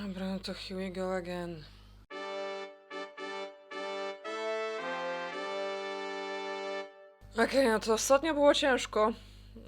Dobra, no to here we go again. Okej, no to ostatnio było ciężko,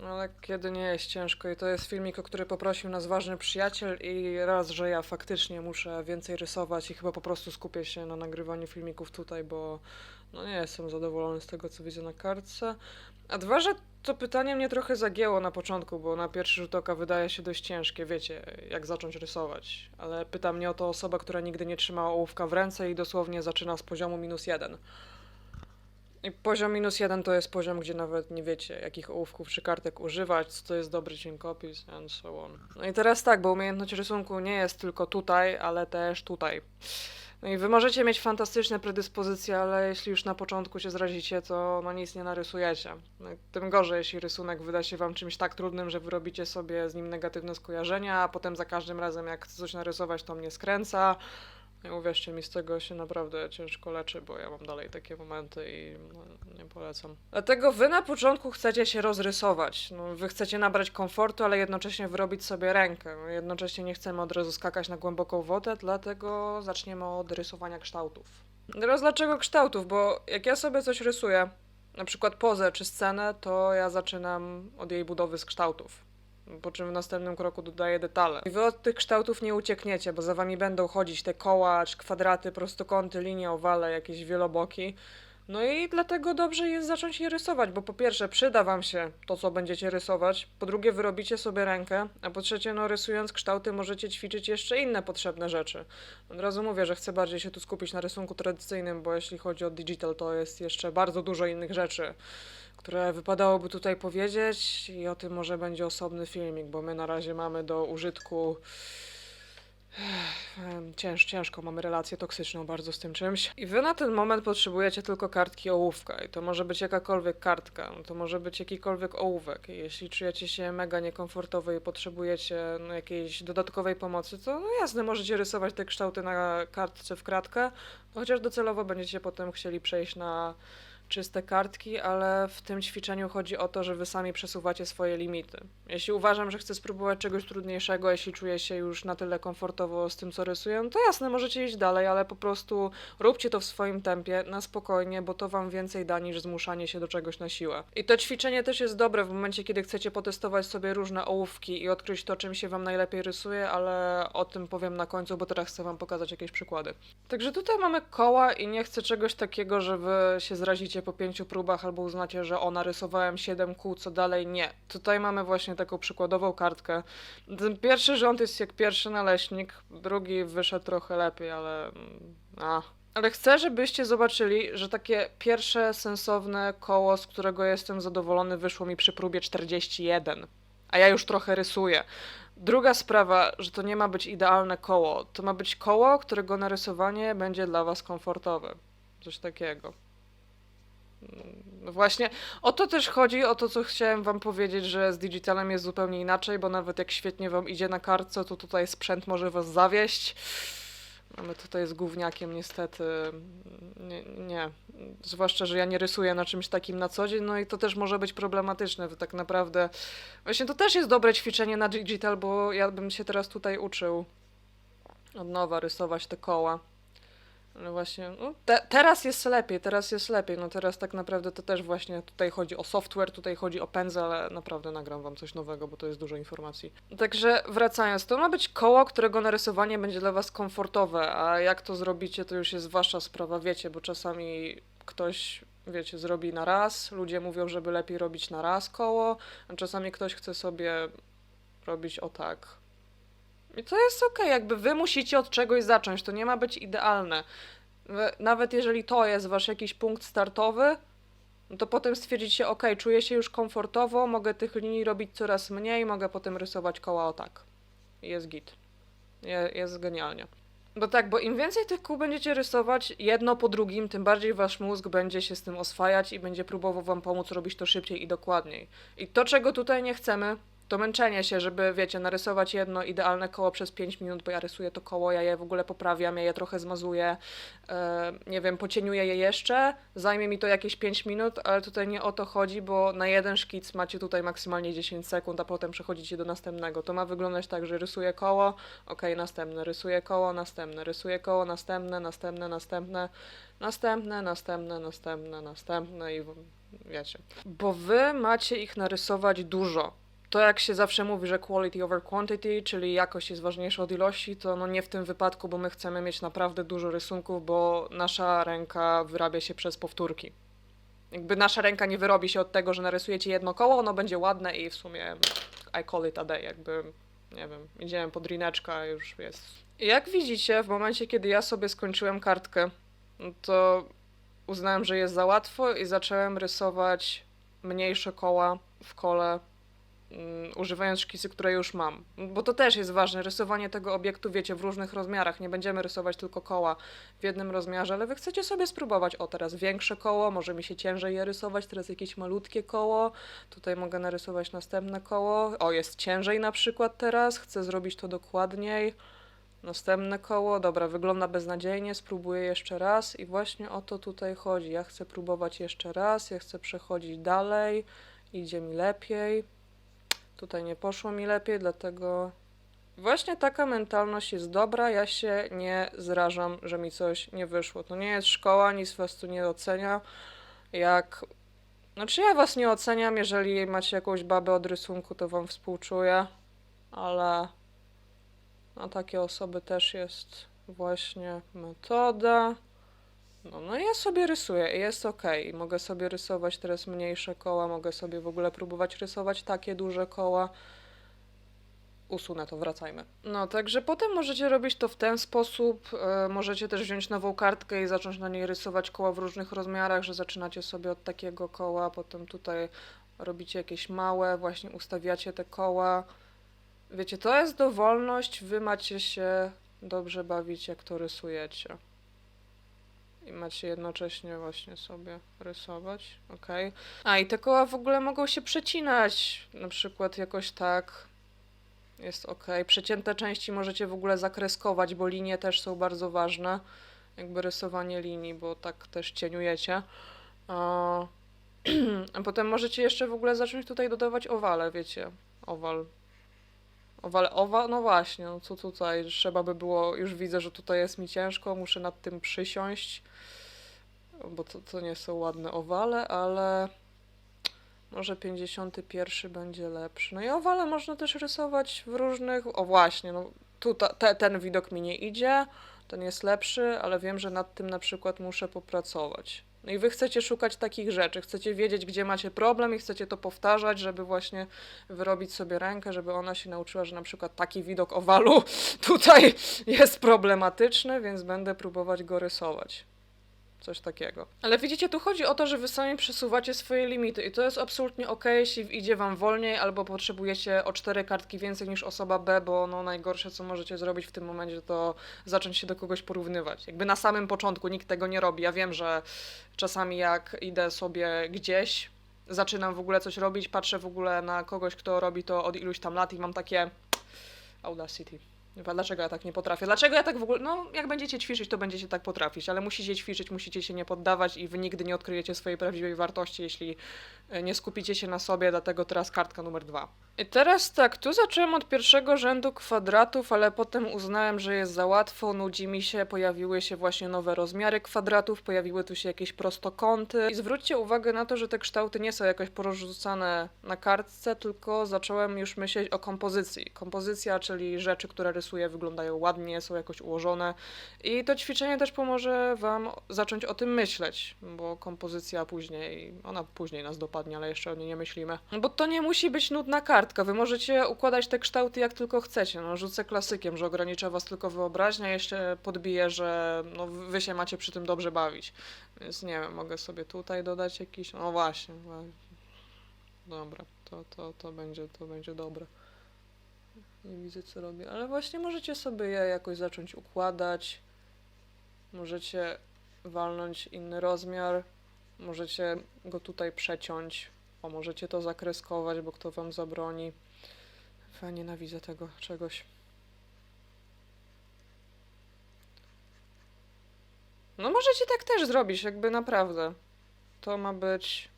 ale kiedy nie jest ciężko i to jest filmik, o który poprosił nas ważny przyjaciel i raz, że ja faktycznie muszę więcej rysować i chyba po prostu skupię się na nagrywaniu filmików tutaj, bo no nie jestem zadowolony z tego, co widzę na kartce. A dwa, że to pytanie mnie trochę zagięło na początku, bo na pierwszy rzut oka wydaje się dość ciężkie, wiecie, jak zacząć rysować. Ale pyta mnie o to osoba, która nigdy nie trzymała ołówka w ręce i dosłownie zaczyna z poziomu -1. I poziom -1 to jest poziom, gdzie nawet nie wiecie, jakich ołówków czy kartek używać, co to jest dobry cienkopis, and so on. No i teraz tak, bo umiejętność rysunku nie jest tylko tutaj, ale też tutaj. No i wy możecie mieć fantastyczne predyspozycje, ale jeśli już na początku się zrazicie, to no nic nie narysujecie. No i tym gorzej, jeśli rysunek wyda się wam czymś tak trudnym, że wy robicie sobie z nim negatywne skojarzenia, a potem za każdym razem jak chcę coś narysować, to mnie skręca. I uwierzcie mi, z tego się naprawdę ciężko leczy, bo ja mam dalej takie momenty i no, nie polecam. Dlatego wy na początku chcecie się rozrysować. No, wy chcecie nabrać komfortu, ale jednocześnie wyrobić sobie rękę. No, jednocześnie nie chcemy od razu skakać na głęboką wodę, dlatego zaczniemy od rysowania kształtów. Teraz dlaczego kształtów? Bo jak ja sobie coś rysuję, na przykład pozę czy scenę, to ja zaczynam od jej budowy z kształtów. Po czym w następnym kroku dodaję detale. I wy od tych kształtów nie uciekniecie, bo za wami będą chodzić te koła, czy kwadraty, prostokąty, linie, owale, jakieś wieloboki. No i dlatego dobrze jest zacząć je rysować, bo po pierwsze przyda wam się to, co będziecie rysować, po drugie wyrobicie sobie rękę, a po trzecie, no rysując kształty możecie ćwiczyć jeszcze inne potrzebne rzeczy. Od razu mówię, że chcę bardziej się tu skupić na rysunku tradycyjnym, bo jeśli chodzi o digital, to jest jeszcze bardzo dużo innych rzeczy, które wypadałoby tutaj powiedzieć i o tym może będzie osobny filmik, bo my na razie mamy do użytku ciężko, mamy relację toksyczną bardzo z tym czymś. I wy na ten moment potrzebujecie tylko kartki ołówka i to może być jakakolwiek kartka, to może być jakikolwiek ołówek. I jeśli czujecie się mega niekomfortowo i potrzebujecie no, jakiejś dodatkowej pomocy, to no jasne, możecie rysować te kształty na kartce w kratkę, chociaż docelowo będziecie potem chcieli przejść na czyste kartki, ale w tym ćwiczeniu chodzi o to, że wy sami przesuwacie swoje limity. Jeśli uważam, że chcę spróbować czegoś trudniejszego, jeśli czuję się już na tyle komfortowo z tym, co rysuję, no to jasne, możecie iść dalej, ale po prostu róbcie to w swoim tempie, na spokojnie, bo to wam więcej da niż zmuszanie się do czegoś na siłę. I to ćwiczenie też jest dobre w momencie, kiedy chcecie potestować sobie różne ołówki i odkryć to, czym się wam najlepiej rysuje, ale o tym powiem na końcu, bo teraz chcę wam pokazać jakieś przykłady. Także tutaj mamy koła i nie chcę czegoś takiego, że wy się zrazicie po 5 próbach albo uznacie, że o, narysowałem 7 kół, co dalej? Nie. Tutaj mamy właśnie taką przykładową kartkę. Ten pierwszy rząd jest jak pierwszy naleśnik, drugi wyszedł trochę lepiej, ale... Ale chcę, żebyście zobaczyli, że takie pierwsze sensowne koło, z którego jestem zadowolony, wyszło mi przy próbie 41. A ja już trochę rysuję. Druga sprawa, że to nie ma być idealne koło. To ma być koło, którego narysowanie będzie dla was komfortowe. Coś takiego. No właśnie, o to też chodzi, o to, co chciałem wam powiedzieć, że z digitalem jest zupełnie inaczej, bo nawet jak świetnie wam idzie na kartce, to tutaj sprzęt może was zawieść. Ale tutaj z gówniakiem niestety nie. Zwłaszcza, że ja nie rysuję na czymś takim na co dzień, no i to też może być problematyczne, bo tak naprawdę... Właśnie to też jest dobre ćwiczenie na digital, bo ja bym się teraz tutaj uczył od nowa rysować te koła. Ale właśnie, no, teraz jest lepiej, no teraz tak naprawdę to też właśnie tutaj chodzi o software, tutaj chodzi o pędzel, ale naprawdę nagram wam coś nowego, bo to jest dużo informacji. Także wracając, to ma być koło, którego narysowanie będzie dla was komfortowe, a jak to zrobicie, to już jest wasza sprawa, wiecie, bo czasami ktoś, wiecie, zrobi na raz, ludzie mówią, żeby lepiej robić na raz koło, a czasami ktoś chce sobie robić o tak. I to jest okej, jakby wy musicie od czegoś zacząć, to nie ma być idealne. Nawet jeżeli to jest wasz jakiś punkt startowy, no to potem stwierdzicie, okej, czuję się już komfortowo, mogę tych linii robić coraz mniej, mogę potem rysować koła o tak. Jest git. Jest genialnie. Bo tak, bo im więcej tych kół będziecie rysować jedno po drugim, tym bardziej wasz mózg będzie się z tym oswajać i będzie próbował wam pomóc robić to szybciej i dokładniej. I to, czego tutaj nie chcemy, to męczenie się, żeby, wiecie, narysować jedno idealne koło przez 5 minut, bo ja rysuję to koło, ja je w ogóle poprawiam, ja je trochę zmazuję, nie wiem, pocieniuję je jeszcze, zajmie mi to jakieś 5 minut, ale tutaj nie o to chodzi, bo na jeden szkic macie tutaj maksymalnie 10 sekund, a potem przechodzicie do następnego. To ma wyglądać tak, że rysuję koło, następne, rysuję koło, następne, rysuję koło, następne, następne, następne, następne, następne, następne, następne i wiecie. Bo wy macie ich narysować dużo. To jak się zawsze mówi, że quality over quantity, czyli jakość jest ważniejsza od ilości, to no nie w tym wypadku, bo my chcemy mieć naprawdę dużo rysunków, bo nasza ręka wyrabia się przez powtórki. Jakby nasza ręka nie wyrobi się od tego, że narysujecie jedno koło, ono będzie ładne i w sumie I call it a day, jakby, nie wiem, idziemy pod drineczka, już jest. I jak widzicie, w momencie, kiedy ja sobie skończyłem kartkę, no to uznałem, że jest za łatwo i zacząłem rysować mniejsze koła w kole, używając szkicy, które już mam. Bo to też jest ważne, rysowanie tego obiektu, wiecie, w różnych rozmiarach. Nie będziemy rysować tylko koła w jednym rozmiarze, ale wy chcecie sobie spróbować. O, teraz większe koło, może mi się ciężej je rysować, teraz jakieś malutkie koło. Tutaj mogę narysować następne koło. O, jest ciężej na przykład teraz, chcę zrobić to dokładniej. Następne koło, dobra, wygląda beznadziejnie, spróbuję jeszcze raz i właśnie o to tutaj chodzi. Ja chcę próbować jeszcze raz, ja chcę przechodzić dalej, idzie mi lepiej. Tutaj nie poszło mi lepiej, dlatego właśnie taka mentalność jest dobra, ja się nie zrażam, że mi coś nie wyszło. To nie jest szkoła, nic was tu nie ocenia. Znaczy ja was nie oceniam, jeżeli macie jakąś babę od rysunku, to wam współczuję, ale na takie osoby też jest właśnie metoda. No ja sobie rysuję i jest ok. Mogę sobie rysować teraz mniejsze koła, mogę sobie w ogóle próbować rysować takie duże koła. Usunę to, wracajmy. No, także potem możecie robić to w ten sposób. Możecie też wziąć nową kartkę i zacząć na niej rysować koła w różnych rozmiarach, że zaczynacie sobie od takiego koła, potem tutaj robicie jakieś małe, właśnie ustawiacie te koła. Wiecie, to jest dowolność, wy macie się dobrze bawić, jak to rysujecie. I macie jednocześnie właśnie sobie rysować, ok. A i te koła w ogóle mogą się przecinać, na przykład jakoś tak, jest ok. Przecięte części możecie w ogóle zakreskować, bo linie też są bardzo ważne, jakby rysowanie linii, bo tak też cieniujecie. A potem możecie jeszcze w ogóle zacząć tutaj dodawać owale, wiecie, owal, no właśnie, no co tutaj, trzeba by było, już widzę, że tutaj jest mi ciężko, muszę nad tym przysiąść, bo to nie są ładne owale, ale może 51 będzie lepszy. No i owale można też rysować w różnych, o właśnie, no tu ten widok mi nie idzie, ten jest lepszy, ale wiem, że nad tym na przykład muszę popracować. No i wy chcecie szukać takich rzeczy, chcecie wiedzieć, gdzie macie problem i chcecie to powtarzać, żeby właśnie wyrobić sobie rękę, żeby ona się nauczyła, że na przykład taki widok owalu tutaj jest problematyczny, więc będę próbować go rysować. Coś takiego. Ale widzicie, tu chodzi o to, że wy sami przesuwacie swoje limity i to jest absolutnie ok, jeśli idzie wam wolniej albo potrzebujecie o 4 kartki więcej niż osoba B, bo no najgorsze, co możecie zrobić w tym momencie, to zacząć się do kogoś porównywać. Jakby na samym początku nikt tego nie robi. Ja wiem, że czasami jak idę sobie gdzieś, zaczynam w ogóle coś robić, patrzę w ogóle na kogoś, kto robi to od iluś tam lat i mam takie Audacity. Dlaczego ja tak nie potrafię? Dlaczego ja tak w ogóle... No, jak będziecie ćwiczyć, to będziecie tak potrafić, ale musicie ćwiczyć, musicie się nie poddawać i wy nigdy nie odkryjecie swojej prawdziwej wartości, jeśli nie skupicie się na sobie, dlatego teraz kartka numer 2. I teraz tak, tu zacząłem od pierwszego rzędu kwadratów, ale potem uznałem, że jest za łatwo, nudzi mi się, pojawiły się właśnie nowe rozmiary kwadratów, pojawiły tu się jakieś prostokąty. I zwróćcie uwagę na to, że te kształty nie są jakoś porozrzucane na kartce, tylko zacząłem już myśleć o kompozycji. Kompozycja, czyli rzeczy, które rysuję, wyglądają ładnie, są jakoś ułożone. I to ćwiczenie też pomoże wam zacząć o tym myśleć, bo kompozycja ona później nas dopadnie, ale jeszcze o niej nie myślimy. Bo to nie musi być nudna kartka. Wy możecie układać te kształty jak tylko chcecie. No, rzucę klasykiem, że ogranicza was tylko wyobraźnia, jeszcze podbiję, że no, wy się macie przy tym dobrze bawić. Więc nie wiem, mogę sobie tutaj dodać jakiś... No właśnie. Dobra, to będzie dobre. Nie widzę, co robię, ale właśnie możecie sobie je jakoś zacząć układać. Możecie walnąć inny rozmiar. Możecie go tutaj przeciąć. Możecie to zakreskować, bo kto wam zabroni. Ja nienawidzę tego czegoś. No możecie tak też zrobić, jakby naprawdę. To ma być...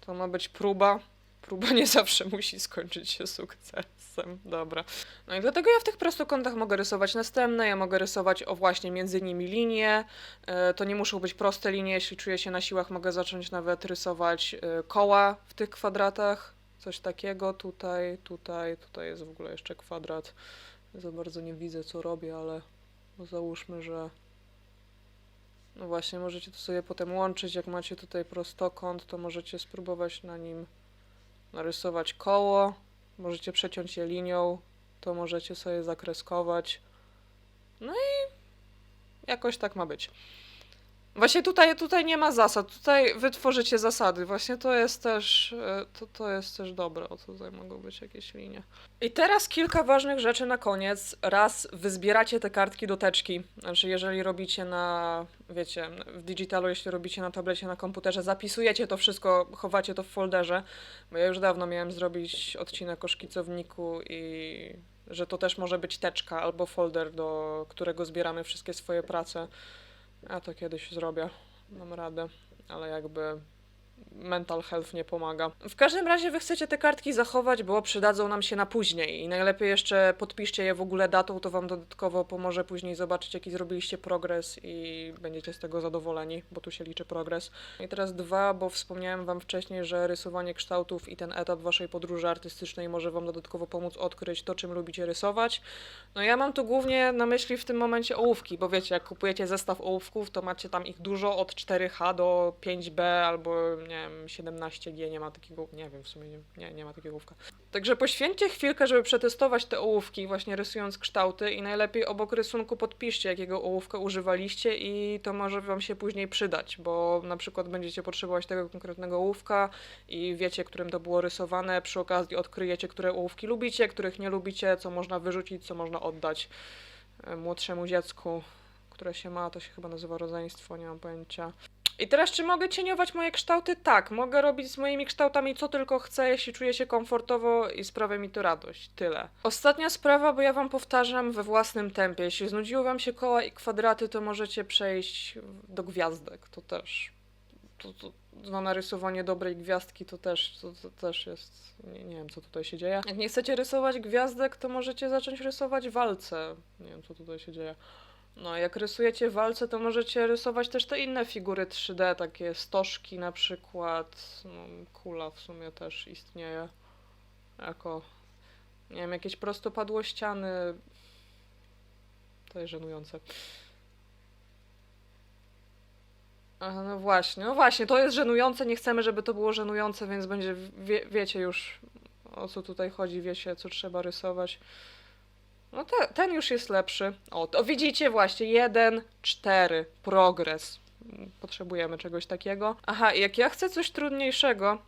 To ma być próba. Próba nie zawsze musi skończyć się sukcesem. Dobra. No i dlatego ja w tych prostokątach mogę rysować następne, ja mogę rysować właśnie między nimi linie. To nie muszą być proste linie, jeśli czuję się na siłach, mogę zacząć nawet rysować koła w tych kwadratach. Coś takiego, tutaj jest w ogóle jeszcze kwadrat. Za bardzo nie widzę, co robię, ale załóżmy, że... No właśnie, możecie to sobie potem łączyć, jak macie tutaj prostokąt, to możecie spróbować na nim narysować koło, możecie przeciąć je linią, to możecie sobie zakreskować. No i jakoś tak ma być. Właśnie tutaj nie ma zasad, tutaj wy tworzycie zasady. Właśnie to jest też, to jest też dobre, o tutaj mogą być jakieś linie. I teraz kilka ważnych rzeczy na koniec. Raz, wy zbieracie te kartki do teczki. Znaczy, jeżeli robicie na, wiecie, w digitalu, jeśli robicie na tablecie, na komputerze, zapisujecie to wszystko, chowacie to w folderze. Bo ja już dawno miałem zrobić odcinek o szkicowniku i że to też może być teczka albo folder, do którego zbieramy wszystkie swoje prace. Ja to kiedyś zrobię, dam radę, ale jakby mental health nie pomaga. W każdym razie wy chcecie te kartki zachować, bo przydadzą nam się na później i najlepiej jeszcze podpiszcie je w ogóle datą, to wam dodatkowo pomoże później zobaczyć, jaki zrobiliście progres i będziecie z tego zadowoleni, bo tu się liczy progres. I teraz dwa, bo wspomniałem wam wcześniej, że rysowanie kształtów i ten etap waszej podróży artystycznej może wam dodatkowo pomóc odkryć to, czym lubicie rysować. No ja mam tu głównie na myśli w tym momencie ołówki, bo wiecie, jak kupujecie zestaw ołówków, to macie tam ich dużo, od 4H do 5B albo nie wiem, 17G, nie ma takiego, nie wiem, w sumie nie ma takiego ołówka. Także poświęćcie chwilkę, żeby przetestować te ołówki, właśnie rysując kształty i najlepiej obok rysunku podpiszcie, jakiego ołówka używaliście i to może wam się później przydać, bo na przykład będziecie potrzebować tego konkretnego ołówka i wiecie, którym to było rysowane, przy okazji odkryjecie, które ołówki lubicie, których nie lubicie, co można wyrzucić, co można oddać młodszemu dziecku, które się ma, to się chyba nazywa rodzeństwo, nie mam pojęcia. I teraz, czy mogę cieniować moje kształty? Tak, mogę robić z moimi kształtami co tylko chcę, jeśli czuję się komfortowo i sprawia mi to radość. Tyle. Ostatnia sprawa, bo ja wam powtarzam we własnym tempie. Jeśli znudziły wam się koła i kwadraty, to możecie przejść do gwiazdek. To też. Na narysowanie dobrej gwiazdki to też jest... Nie wiem, co tutaj się dzieje. Jak nie chcecie rysować gwiazdek, to możecie zacząć rysować walce. Nie wiem, co tutaj się dzieje. No, jak rysujecie walce, to możecie rysować też te inne figury 3D, takie stożki na przykład. No, kula w sumie też istnieje jako, nie wiem, jakieś prostopadłościany. To jest żenujące. Aha, no właśnie, to jest żenujące, nie chcemy, żeby to było żenujące, więc będzie, wiecie już, o co tutaj chodzi, wiecie, co trzeba rysować. No ten już jest lepszy. O, to widzicie właśnie, 1, 4, progres. Potrzebujemy czegoś takiego. Aha, i jak ja chcę coś trudniejszego,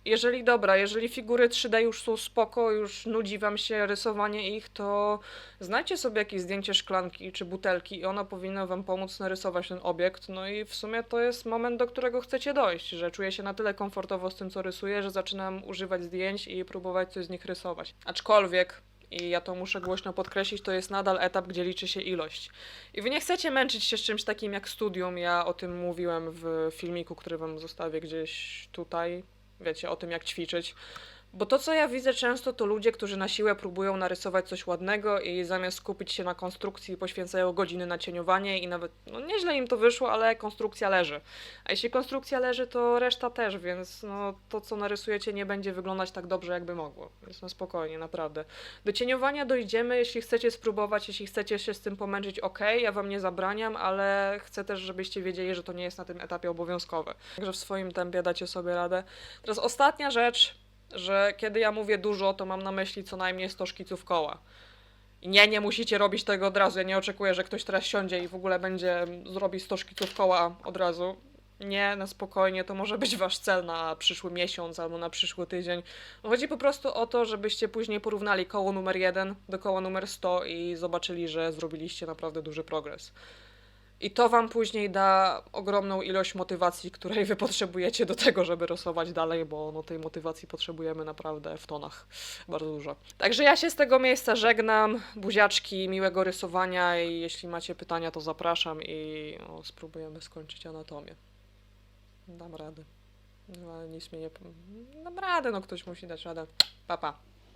jeżeli figury 3D już są spoko, już nudzi wam się rysowanie ich, to znajdźcie sobie jakieś zdjęcie szklanki czy butelki i ono powinno wam pomóc narysować ten obiekt. No i w sumie to jest moment, do którego chcecie dojść, że czuję się na tyle komfortowo z tym, co rysuję, że zaczynam używać zdjęć i próbować coś z nich rysować. Aczkolwiek i ja to muszę głośno podkreślić, to jest nadal etap, gdzie liczy się ilość. I wy nie chcecie męczyć się z czymś takim jak studium, ja o tym mówiłem w filmiku, który wam zostawię gdzieś tutaj, wiecie, o tym jak ćwiczyć. Bo to, co ja widzę często, to ludzie, którzy na siłę próbują narysować coś ładnego i zamiast skupić się na konstrukcji, poświęcają godziny na cieniowanie i nawet, no nieźle im to wyszło, ale konstrukcja leży. A jeśli konstrukcja leży, to reszta też, więc no to, co narysujecie, nie będzie wyglądać tak dobrze, jakby mogło. Więc no spokojnie, naprawdę. Do cieniowania dojdziemy, jeśli chcecie spróbować, jeśli chcecie się z tym pomęczyć, okej, ja wam nie zabraniam, ale chcę też, żebyście wiedzieli, że to nie jest na tym etapie obowiązkowe. Także w swoim tempie dacie sobie radę. Teraz ostatnia rzecz, że kiedy ja mówię dużo, to mam na myśli co najmniej 100 szkiców koła. I nie musicie robić tego od razu. Ja nie oczekuję, że ktoś teraz siądzie i w ogóle zrobi 100 szkiców koła od razu. Nie, na spokojnie, to może być wasz cel na przyszły miesiąc albo na przyszły tydzień. Chodzi po prostu o to, żebyście później porównali koło numer 1 do koła numer 100 i zobaczyli, że zrobiliście naprawdę duży progres. I to wam później da ogromną ilość motywacji, której wy potrzebujecie do tego, żeby rysować dalej, bo no, tej motywacji potrzebujemy naprawdę w tonach. Bardzo dużo. Także ja się z tego miejsca żegnam. Buziaczki, miłego rysowania i jeśli macie pytania, to zapraszam i no, spróbujemy skończyć anatomię. Dam radę. No, ale nic mnie nie... Dam radę, no ktoś musi dać radę. Pa, pa.